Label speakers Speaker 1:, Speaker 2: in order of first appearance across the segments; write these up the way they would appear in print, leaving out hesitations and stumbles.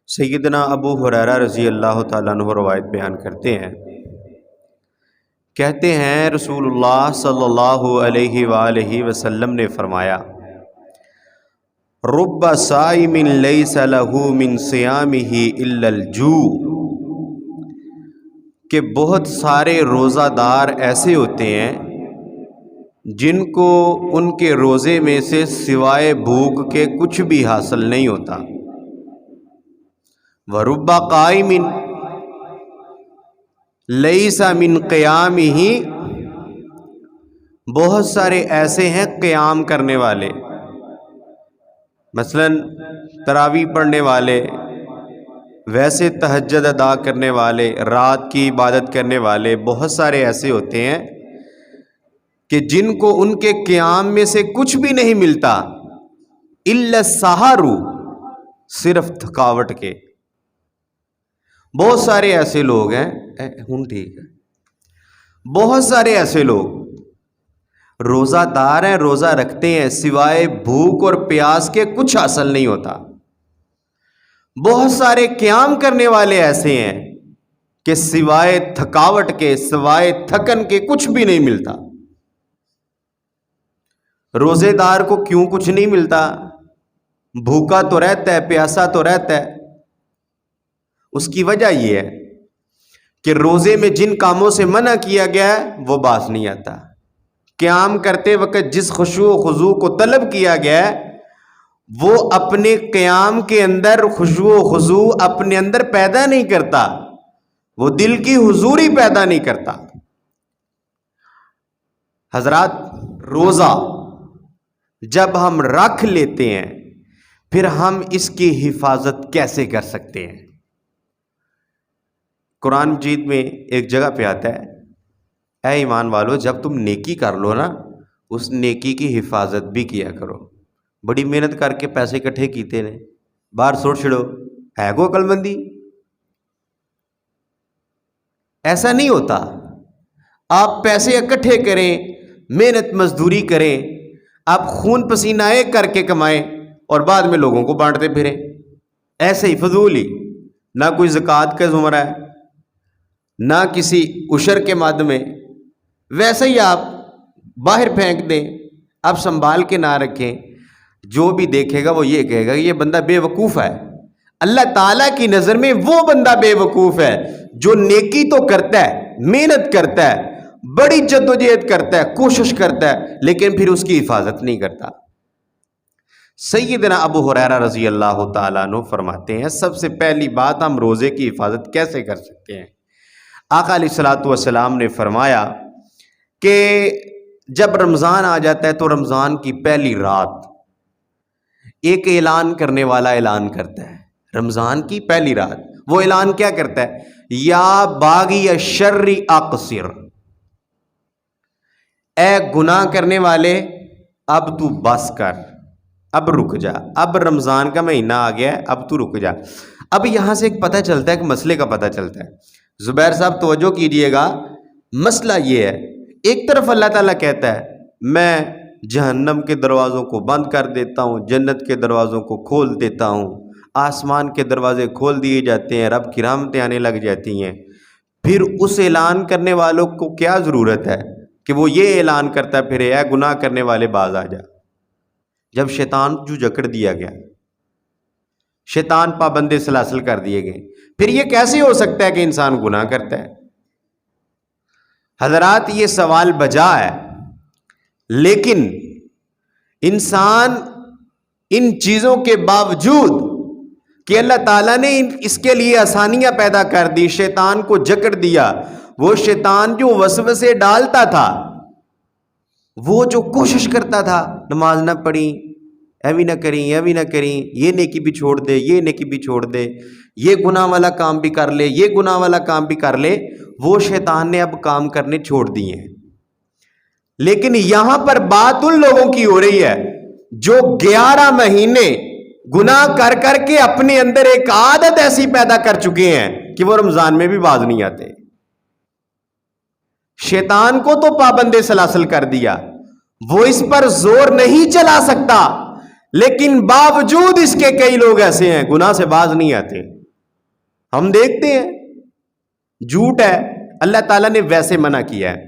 Speaker 1: سیدنا ابو ہریرہ رضی اللہ تعالیٰ عنہ روایت بیان کرتے ہیں، کہتے ہیں رسول اللہ صلی اللہ علیہ وآلہ وسلم نے فرمایا، رب صائم لیس لہ من صیامہ الا الجوع، کہ بہت سارے روزہ دار ایسے ہوتے ہیں جن کو ان کے روزے میں سے سوائے بھوک کے کچھ بھی حاصل نہیں ہوتا۔ وَرُبَّ قَائِمٍ لَيْسَ مِنْ قِيَامِهِ، بہت سارے ایسے ہیں قیام کرنے والے، مثلا تراویح پڑھنے والے، ویسے تہجد ادا کرنے والے، رات کی عبادت کرنے والے، بہت سارے ایسے ہوتے ہیں کہ جن کو ان کے قیام میں سے کچھ بھی نہیں ملتا الا السحر، صرف تھکاوٹ کے۔ بہت سارے ایسے لوگ ہیں، ٹھیک ہے، بہت سارے ایسے لوگ روزہ دار ہیں، روزہ رکھتے ہیں، سوائے بھوک اور پیاس کے کچھ حاصل نہیں ہوتا۔ بہت سارے قیام کرنے والے ایسے ہیں کہ سوائے تھکاوٹ کے، سوائے تھکن کے کچھ بھی نہیں ملتا۔ روزے دار کو کیوں کچھ نہیں ملتا؟ بھوکا تو رہتا ہے، پیاسا تو رہتا ہے۔ اس کی وجہ یہ ہے کہ روزے میں جن کاموں سے منع کیا گیا ہے وہ باز نہیں آتا۔ قیام کرتے وقت جس خشوع و خضوع کو طلب کیا گیا ہے وہ اپنے قیام کے اندر خشوع و خضوع اپنے اندر پیدا نہیں کرتا، وہ دل کی حضوری پیدا نہیں کرتا۔ حضرات، روزہ جب ہم رکھ لیتے ہیں پھر ہم اس کی حفاظت کیسے کر سکتے ہیں؟ قرآن مجید میں ایک جگہ پہ آتا ہے، اے ایمان والو جب تم نیکی کر لو نا، اس نیکی کی حفاظت بھی کیا کرو۔ بڑی محنت کر کے پیسے اکٹھے کیتے نے، باہر سوٹ چھڑو، ہے کو عقل مندی؟ ایسا نہیں ہوتا۔ آپ پیسے اکٹھے کریں، محنت مزدوری کریں، آپ خون پسینہ ایک کر کے کمائیں اور بعد میں لوگوں کو بانٹتے پھریں، ایسے ہی فضول ہی، نہ کوئی زکوٰۃ کا زمرہ ہے، نہ کسی عشر کے مد میں، ویسے ہی آپ باہر پھینک دیں، آپ سنبھال کے نہ رکھیں۔ جو بھی دیکھے گا وہ یہ کہے گا کہ یہ بندہ بے وقوف ہے۔ اللہ تعالیٰ کی نظر میں وہ بندہ بے وقوف ہے جو نیکی تو کرتا ہے، محنت کرتا ہے، بڑی جدوجہد کرتا ہے، کوشش کرتا ہے، لیکن پھر اس کی حفاظت نہیں کرتا۔ سیدنا ابو ہریرہ رضی اللہ تعالیٰ عنہ فرماتے ہیں، سب سے پہلی بات ہم روزے کی حفاظت کیسے کر سکتے ہیں؟ آقا علیہ الصلوۃ والسلام نے فرمایا کہ جب رمضان آ جاتا ہے تو رمضان کی پہلی رات ایک اعلان کرنے والا اعلان کرتا ہے۔ رمضان کی پہلی رات وہ اعلان کیا کرتا ہے؟ یا باغی الشر اقصر، اے گناہ کرنے والے اب تو بس کر، اب رک جا، اب رمضان کا مہینہ آ گیا ہے، اب تو رک جا۔ اب یہاں سے ایک پتہ چلتا ہے، ایک مسئلے کا پتہ چلتا ہے۔ زبیر صاحب توجہ کیجئے گا، مسئلہ یہ ہے، ایک طرف اللہ تعالیٰ کہتا ہے میں جہنم کے دروازوں کو بند کر دیتا ہوں، جنت کے دروازوں کو کھول دیتا ہوں، آسمان کے دروازے کھول دیے جاتے ہیں، رب کی رحمتیں آنے لگ جاتی ہیں۔ پھر اس اعلان کرنے والوں کو کیا ضرورت ہے کہ وہ یہ اعلان کرتا پھرے، اے گناہ کرنے والے باز آ جا۔ جب شیطان جو جکڑ دیا گیا، شیطان پابندے سلاسل کر دیے گئے، پھر یہ کیسے ہو سکتا ہے کہ انسان گناہ کرتا ہے؟ حضرات، یہ سوال بجا ہے، لیکن انسان ان چیزوں کے باوجود کہ اللہ تعالیٰ نے اس کے لیے آسانیاں پیدا کر دی، شیطان کو جکڑ دیا، وہ شیطان جو وسوسے ڈالتا تھا، وہ جو کوشش کرتا تھا نماز نہ پڑھی، ایوی نہ کریں، ایوی نہ کریں، یہ نیکی بھی چھوڑ دے، یہ نیکی بھی چھوڑ دے، یہ گناہ والا کام بھی کر لے، یہ گناہ والا کام بھی کر لے، وہ شیطان نے اب کام کرنے چھوڑ دیے ہیں۔ لیکن یہاں پر بات ان لوگوں کی ہو رہی ہے جو 11 مہینے گناہ کر کر کے اپنے اندر ایک عادت ایسی پیدا کر چکے ہیں کہ وہ رمضان میں بھی باز نہیں آتے۔ شیطان کو تو پابندے سلاسل کر دیا، وہ اس پر زور نہیں چلا سکتا، لیکن باوجود اس کے کئی لوگ ایسے ہیں گناہ سے باز نہیں آتے۔ ہم دیکھتے ہیں جھوٹ ہے، اللہ تعالیٰ نے ویسے منع کیا ہے۔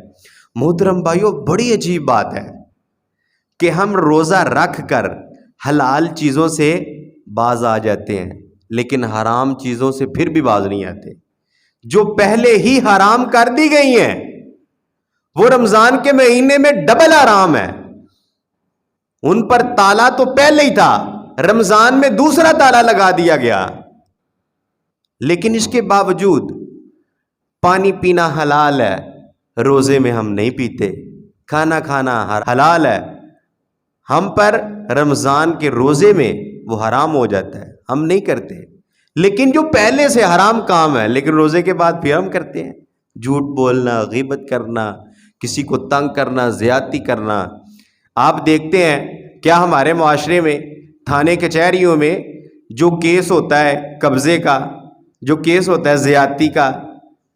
Speaker 1: محترم بھائیو، بڑی عجیب بات ہے کہ ہم روزہ رکھ کر حلال چیزوں سے باز آ جاتے ہیں، لیکن حرام چیزوں سے پھر بھی باز نہیں آتے، جو پہلے ہی حرام کر دی گئی ہیں۔ وہ رمضان کے مہینے میں ڈبل حرام ہے، ان پر تالا تو پہلے ہی تھا، رمضان میں دوسرا تالا لگا دیا گیا، لیکن اس کے باوجود پانی پینا حلال ہے، روزے میں ہم نہیں پیتے، کھانا کھانا حلال ہے، ہم پر رمضان کے روزے میں وہ حرام ہو جاتا ہے، ہم نہیں کرتے۔ لیکن جو پہلے سے حرام کام ہے لیکن روزے کے بعد پھر ہم کرتے ہیں، جھوٹ بولنا، غیبت کرنا، کسی کو تنگ کرنا، زیادتی کرنا۔ آپ دیکھتے ہیں کیا ہمارے معاشرے میں تھانے کچہریوں میں جو کیس ہوتا ہے قبضے کا، جو کیس ہوتا ہے زیادتی کا،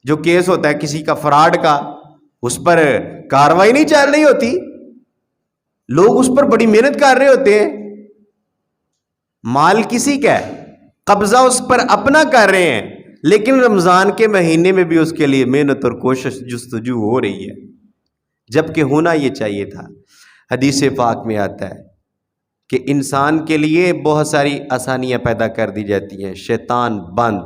Speaker 1: جو کیس ہوتا ہے کسی کا فراڈ کا، اس پر کارروائی نہیں چل رہی ہوتی، لوگ اس پر بڑی محنت کر رہے ہوتے ہیں، مال کسی کا ہے، قبضہ اس پر اپنا کر رہے ہیں، لیکن رمضان کے مہینے میں بھی اس کے لیے محنت اور کوشش جستجو ہو رہی ہے، جبکہ ہونا یہ چاہیے تھا۔ حدیث پاک میں آتا ہے کہ انسان کے لیے بہت ساری آسانیاں پیدا کر دی جاتی ہیں، شیطان بند،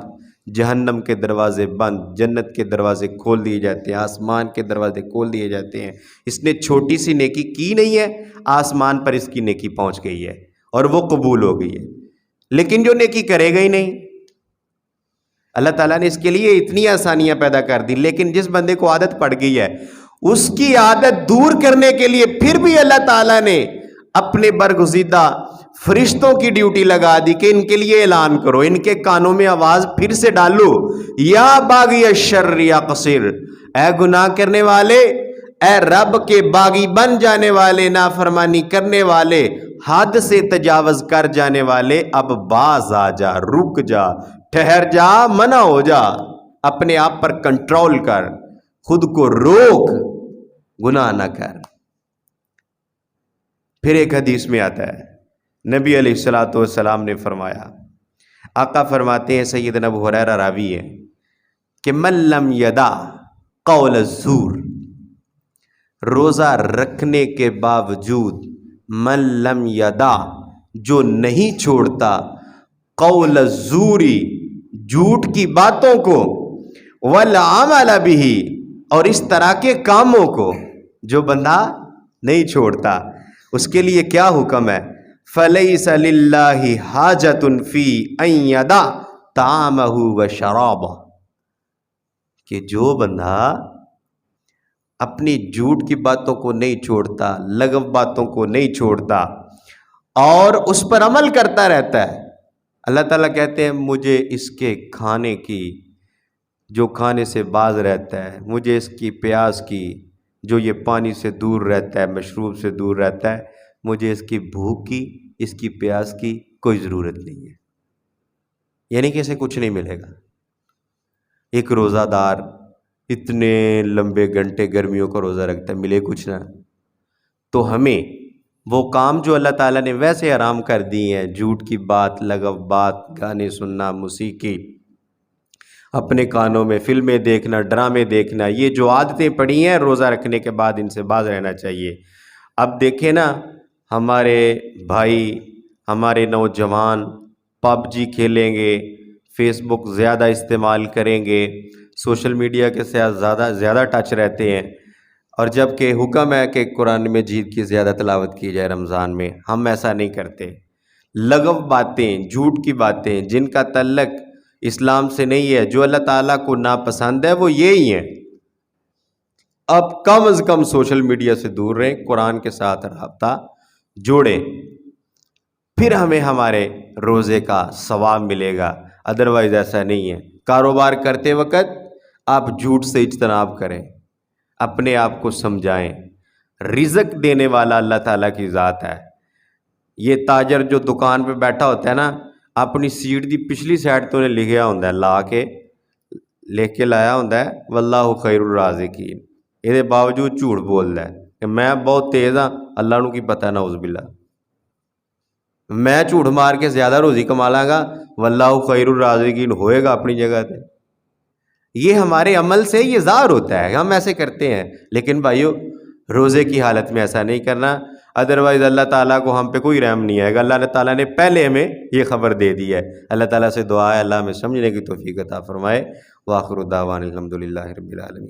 Speaker 1: جہنم کے دروازے بند، جنت کے دروازے کھول دیے جاتے ہیں، آسمان کے دروازے کھول دیے جاتے ہیں۔ اس نے چھوٹی سی نیکی کی نہیں ہے، آسمان پر اس کی نیکی پہنچ گئی ہے اور وہ قبول ہو گئی ہے، لیکن جو نیکی کرے گا ہی نہیں، اللہ تعالیٰ نے اس کے لیے اتنی آسانیاں پیدا کر دی، لیکن جس بندے کو عادت پڑ گئی ہے اس کی عادت دور کرنے کے لیے پھر بھی اللہ تعالیٰ نے اپنے برگزیدہ فرشتوں کی ڈیوٹی لگا دی کہ ان کے لیے اعلان کرو، ان کے کانوں میں آواز پھر سے ڈالو، یا باغی الشر یا قصیر، اے گناہ کرنے والے، اے رب کے باغی بن جانے والے، نافرمانی کرنے والے، حد سے تجاوز کر جانے والے، اب باز آ جا، رک جا، ٹھہر جا، منع ہو جا، اپنے آپ پر کنٹرول کر، خود کو روک، گناہ نہ کر۔ پھر ایک حدیث میں آتا ہے، نبی علیہ الصلوۃ والسلام نے فرمایا، آقا فرماتے ہیں، سیدنا ابو ہریرہ راوی ہے، کہ من لم یدع قول الزور، روزہ رکھنے کے باوجود من لم یدع، جو نہیں چھوڑتا، قول الزوری، جھوٹ کی باتوں کو، والعمل بہ، اور اس طرح کے کاموں کو، جو بندہ نہیں چھوڑتا، اس کے لیے کیا حکم ہے؟ فَلَيْسَ لِلَّهِ حَاجَةٌ فِي أَن يَدَعَ طَعَامَهُ وَشَرَابَهُ، کہ جو بندہ اپنی جھوٹ کی باتوں کو نہیں چھوڑتا، لغو باتوں کو نہیں چھوڑتا اور اس پر عمل کرتا رہتا ہے، اللہ تعالیٰ کہتے ہیں مجھے اس کے کھانے کی، جو کھانے سے باز رہتا ہے، مجھے اس کی پیاس کی، جو یہ پانی سے دور رہتا ہے، مشروب سے دور رہتا ہے، مجھے اس کی بھوک کی، اس کی پیاس کی کوئی ضرورت نہیں ہے، یعنی کہ اسے کچھ نہیں ملے گا۔ ایک روزہ دار اتنے لمبے گھنٹے گرمیوں کا روزہ رکھتا ہے، ملے کچھ نہ، تو ہمیں وہ کام جو اللہ تعالیٰ نے ویسے حرام کر دی ہیں، جھوٹ کی بات، لغو بات، گانے سننا، موسیقی، اپنے کانوں میں فلمیں دیکھنا، ڈرامے دیکھنا، یہ جو عادتیں پڑی ہیں روزہ رکھنے کے بعد ان سے باز رہنا چاہیے۔ اب دیکھیں نا، ہمارے بھائی، ہمارے نوجوان پب جی کھیلیں گے، فیس بک زیادہ استعمال کریں گے، سوشل میڈیا کے ساتھ زیادہ ٹچ رہتے ہیں، اور جب کہ حکم ہے کہ قرآن مجید کی زیادہ تلاوت کی جائے رمضان میں، ہم ایسا نہیں کرتے۔ لغو باتیں، جھوٹ کی باتیں جن کا تعلق اسلام سے نہیں ہے، جو اللہ تعالیٰ کو ناپسند ہے، وہ یہی ہیں۔ اب کم از کم سوشل میڈیا سے دور رہیں، قرآن کے ساتھ رابطہ جوڑیں، پھر ہمیں ہمارے روزے کا ثواب ملے گا، ادروائز ایسا نہیں ہے۔ کاروبار کرتے وقت آپ جھوٹ سے اجتناب کریں، اپنے آپ کو سمجھائیں، رزق دینے والا اللہ تعالیٰ کی ذات ہے۔ یہ تاجر جو دکان پہ بیٹھا ہوتا ہے نا، اپنی سیٹ دی پچھلی سائڈ تو انہیں لکھیا ہوتا ہے، لکھ کے لایا ہوتا ہے واللہ خیر الرازقین، یہ باوجود جھوٹ بولتا ہے کہ میں بہت تیز ہاں، اللہ نو کی پتہ، نعوذ باللہ۔ میں جھوٹ مار کے زیادہ روزی کما لاں گا، واللہ خیر الرازقین ہوئے گا اپنی جگہ پہ۔ یہ ہمارے عمل سے یہ ظاہر ہوتا ہے، ہم ایسے کرتے ہیں، لیکن بھائیو روزے کی حالت میں ایسا نہیں کرنا، ادروائز اللہ تعالیٰ کو ہم پہ کوئی رحم نہیں آئے گا۔ اللہ تعالیٰ نے پہلے ہمیں یہ خبر دے دی ہے۔ اللہ تعالیٰ سے دعا ہے اللہ ہمیں سمجھنے کی توفیق عطا فرمائے۔ وآخر دعوانا الحمدللہ رب العالمین۔